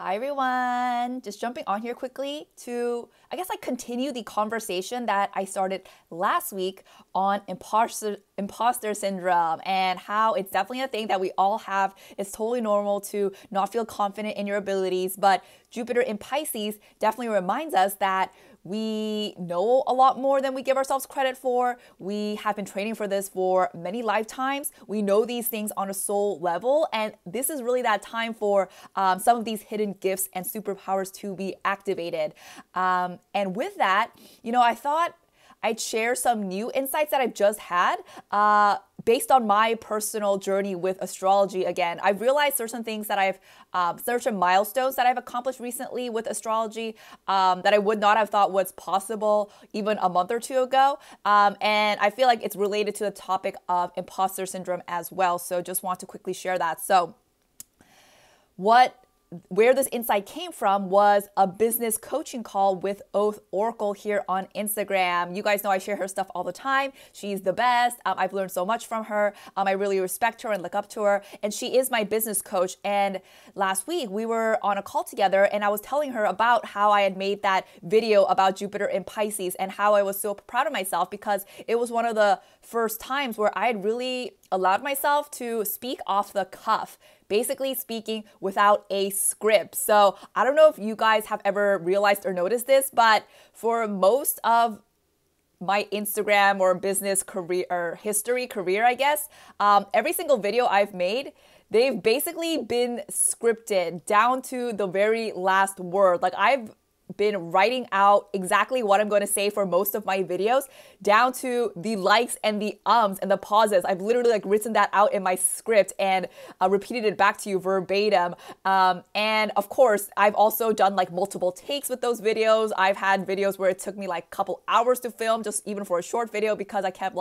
Hi everyone! Just jumping on here quickly to, continue the conversation that I started last week on imposter syndrome and how it's definitely a thing that we all have. It's totally normal to not feel confident in your abilities, but Jupiter in Pisces definitely reminds us that we know a lot more than we give ourselves credit for. We have been training for this for many lifetimes. We know these things on a soul level, and this is really that time for some of these hidden gifts and superpowers to be activated. And with that, I thought I'd share some new insights that I've just had based on my personal journey with astrology. Again, I've realized certain things that certain milestones that I've accomplished recently with astrology that I would not have thought was possible even a month or two ago. And I feel like it's related to the topic of imposter syndrome as well. So just want to quickly share that. So where this insight came from was a business coaching call with Oath Oracle here on Instagram. You guys know I share her stuff all the time. She's the best. I've learned so much from her. I really respect her and look up to her. And she is my business coach. And last week we were on a call together and I was telling her about how I had made that video about Jupiter in Pisces and how I was so proud of myself because it was one of the first times where I had really allowed myself to speak off the cuff, basically speaking without a script. So I don't know if you guys have ever realized or noticed this, but for most of my Instagram or business career or career, I guess, every single video I've made, they've basically been scripted down to the very last word. Like I've been writing out exactly what I'm going to say for most of my videos down to the likes and the ums and the pauses. I've literally written that out in my script and repeated it back to you verbatim. And of course, I've also done multiple takes with those videos. I've had videos where it took me a couple hours to film just even for a short video because I kept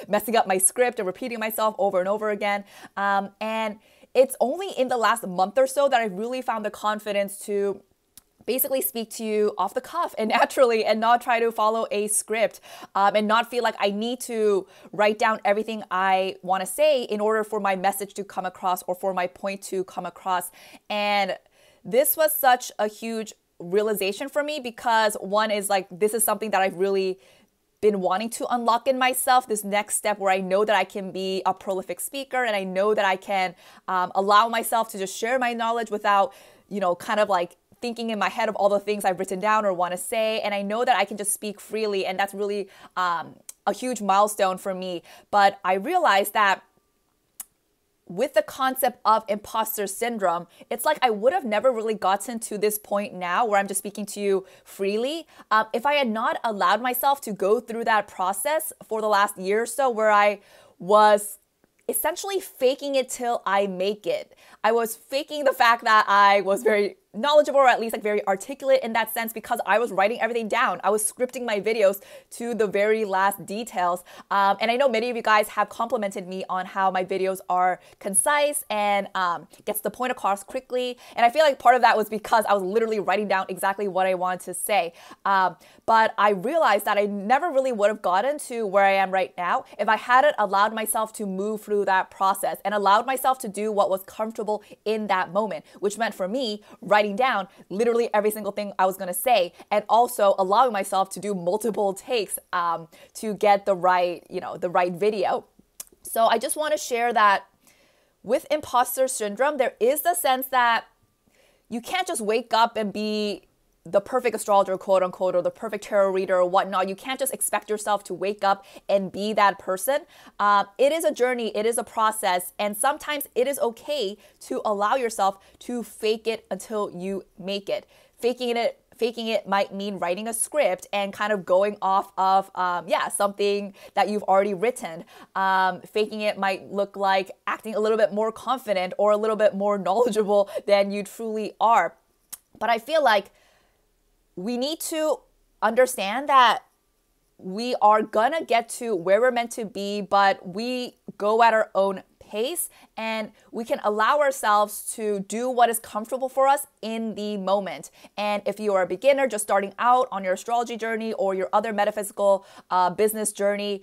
messing up my script and repeating myself over and over again. And it's only in the last month or so that I've really found the confidence to basically speak to you off the cuff and naturally and not try to follow a script and not feel like I need to write down everything I want to say in order for my message to come across or for my point to come across. And this was such a huge realization for me because one is this is something that I've really been wanting to unlock in myself, this next step where I know that I can be a prolific speaker and I know that I can allow myself to just share my knowledge without, thinking in my head of all the things I've written down or want to say. And I know that I can just speak freely. And that's really a huge milestone for me. But I realized that with the concept of imposter syndrome, it's I would have never really gotten to this point now where I'm just speaking to you freely if I had not allowed myself to go through that process for the last year or so where I was essentially faking it till I make it. I was faking the fact that I was very knowledgeable or at least very articulate in that sense because I was writing everything down. I was scripting my videos to the very last details. And I know many of you guys have complimented me on how my videos are concise and gets the point across quickly. And I feel like part of that was because I was literally writing down exactly what I wanted to say. But I realized that I never really would have gotten to where I am right now if I hadn't allowed myself to move through that process and allowed myself to do what was comfortable in that moment, which meant for me, writing down literally every single thing I was going to say and also allowing myself to do multiple takes to get the right video. So I just want to share that with imposter syndrome, there is the sense that you can't just wake up and be the perfect astrologer, quote unquote, or the perfect tarot reader or whatnot. You can't just expect yourself to wake up and be that person. It is a journey. It is a process. And sometimes it is okay to allow yourself to fake it until you make it. Faking it might mean writing a script and kind of going off of, something that you've already written. Faking it might look like acting a little bit more confident or a little bit more knowledgeable than you truly are. But I feel like we need to understand that we are gonna get to where we're meant to be, but we go at our own pace and we can allow ourselves to do what is comfortable for us in the moment. And if you are a beginner just starting out on your astrology journey or your other metaphysical business journey,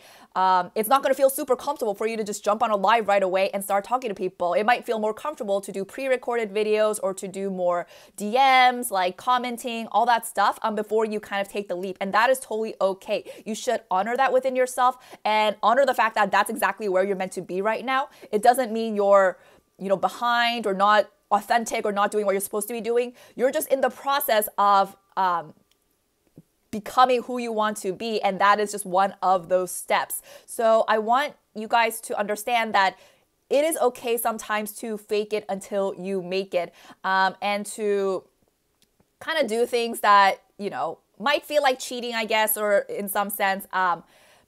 it's not going to feel super comfortable for you to just jump on a live right away and start talking to people. It might feel more comfortable to do pre-recorded videos or to do more DMs, like commenting, all that stuff before you kind of take the leap. And that is totally okay. You should honor that within yourself and honor the fact that that's exactly where you're meant to be right now. It doesn't mean you're, behind or not authentic or not doing what you're supposed to be doing. You're just in the process of becoming who you want to be, and that is just one of those steps. So I want you guys to understand that it is okay sometimes to fake it until you make it, and to kind of do things that, might feel like cheating, I guess, or in some sense.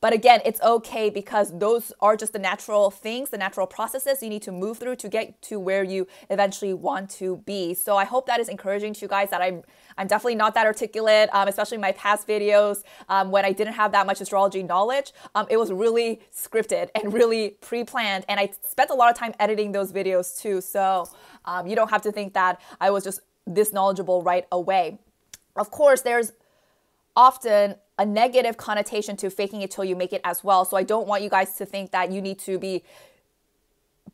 But again, it's okay because those are just the natural things, the natural processes you need to move through to get to where you eventually want to be. So I hope that is encouraging to you guys, that I'm definitely not that articulate, especially in my past videos when I didn't have that much astrology knowledge. It was really scripted and really pre-planned, and I spent a lot of time editing those videos too. So you don't have to think that I was just this knowledgeable right away. Of course, there's often a negative connotation to faking it till you make it as well. So I don't want you guys to think that you need to be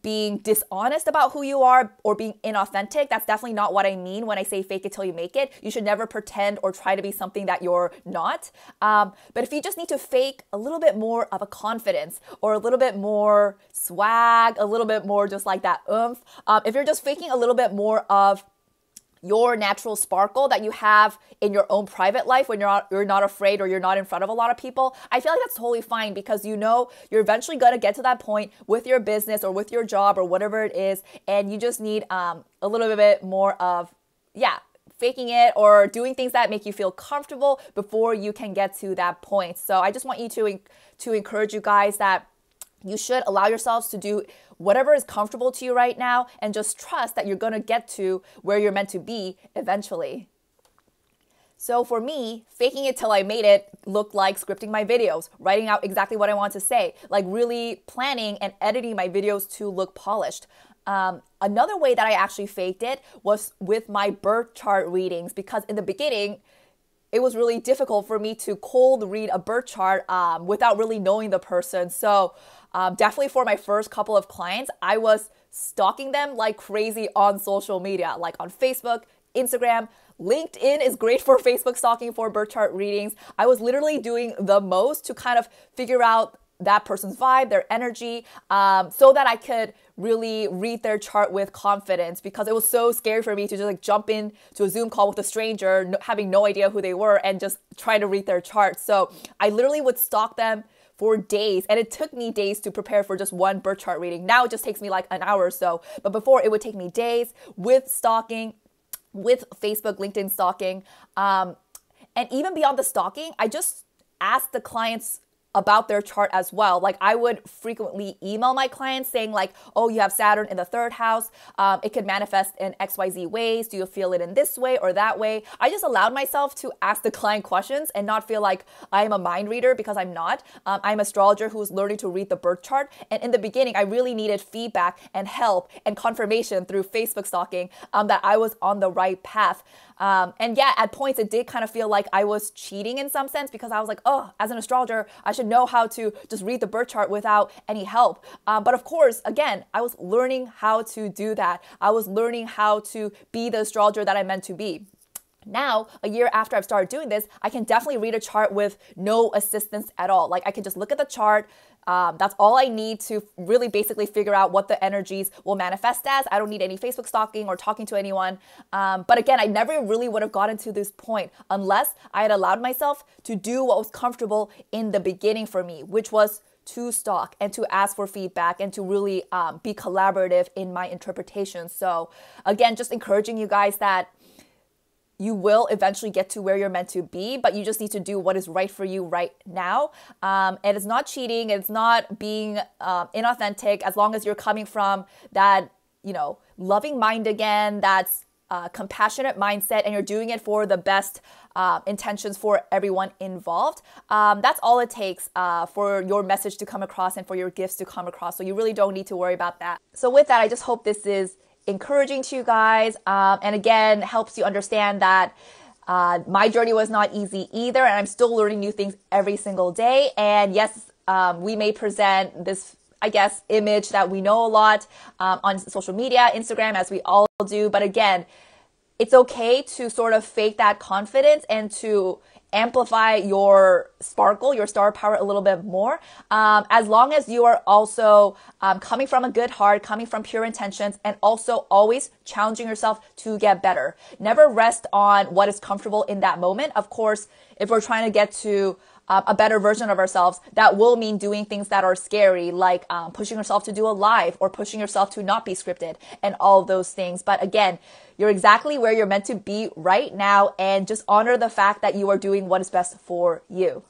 being dishonest about who you are or being inauthentic. That's definitely not what I mean when I say fake it till you make it. You should never pretend or try to be something that you're not. But if you just need to fake a little bit more of a confidence or a little bit more swag, a little bit more just like that oomph, if you're just faking a little bit more of your natural sparkle that you have in your own private life when you're not afraid or you're not in front of a lot of people, I feel like that's totally fine, because you're eventually going to get to that point with your business or with your job or whatever it is, and you just need a little bit more of, faking it or doing things that make you feel comfortable before you can get to that point. So I just want you to encourage you guys that you should allow yourselves to do whatever is comfortable to you right now, and just trust that you're going to get to where you're meant to be eventually. So for me, faking it till I made it looked like scripting my videos, writing out exactly what I want to say, like really planning and editing my videos to look polished. Another way that I actually faked it was with my birth chart readings, because in the beginning, it was really difficult for me to cold read a birth chart without really knowing the person. So definitely for my first couple of clients, I was stalking them like crazy on social media, like on Facebook, Instagram. LinkedIn is great for Facebook stalking for birth chart readings. I was literally doing the most to kind of figure out that person's vibe, their energy, so that I could really read their chart with confidence, because it was so scary for me to just jump in to a Zoom call with a stranger, having no idea who they were, and just try to read their chart. So I literally would stalk them for days, and it took me days to prepare for just one birth chart reading. Now it just takes me like an hour or so, but before it would take me days with stalking, with Facebook, LinkedIn stalking, and even beyond the stalking, I just asked the clients about their chart as well. Like I would frequently email my clients saying like, oh, you have Saturn in the 3rd house. It could manifest in XYZ ways. Do you feel it in this way or that way? I just allowed myself to ask the client questions and not feel like I'm a mind reader, because I'm not. I'm an astrologer who's learning to read the birth chart. And in the beginning, I really needed feedback and help and confirmation through Facebook stalking that I was on the right path. And yeah, at points it did kind of feel like I was cheating in some sense, because I was like, oh, as an astrologer, I should know how to just read the birth chart without any help. But of course, again, I was learning how to do that. I was learning how to be the astrologer that I meant to be. Now, a year after I've started doing this, I can definitely read a chart with no assistance at all. Like I can just look at the chart. That's all I need to really basically figure out what the energies will manifest as. I don't need any Facebook stalking or talking to anyone. But again, I never really would have gotten to this point unless I had allowed myself to do what was comfortable in the beginning for me, which was to stalk and to ask for feedback and to really be collaborative in my interpretation. So again, just encouraging you guys that you will eventually get to where you're meant to be, but you just need to do what is right for you right now. And it's not cheating. It's not being inauthentic, as long as you're coming from that, loving mind again, that's compassionate mindset and you're doing it for the best intentions for everyone involved. That's all it takes for your message to come across and for your gifts to come across. So you really don't need to worry about that. So with that, I just hope this is encouraging to you guys, and again, helps you understand that my journey was not easy either, and I'm still learning new things every single day. And yes, we may present this, I guess, image that we know a lot on social media, Instagram, as we all do. But again, it's okay to sort of fake that confidence and to amplify your sparkle, your star power a little bit more. As long as you are also coming from a good heart, coming from pure intentions, and also always challenging yourself to get better. Never rest on what is comfortable in that moment. Of course, if we're trying to get to a better version of ourselves, that will mean doing things that are scary, like pushing yourself to do a live or pushing yourself to not be scripted and all of those things. But again, you're exactly where you're meant to be right now, and just honor the fact that you are doing what is best for you.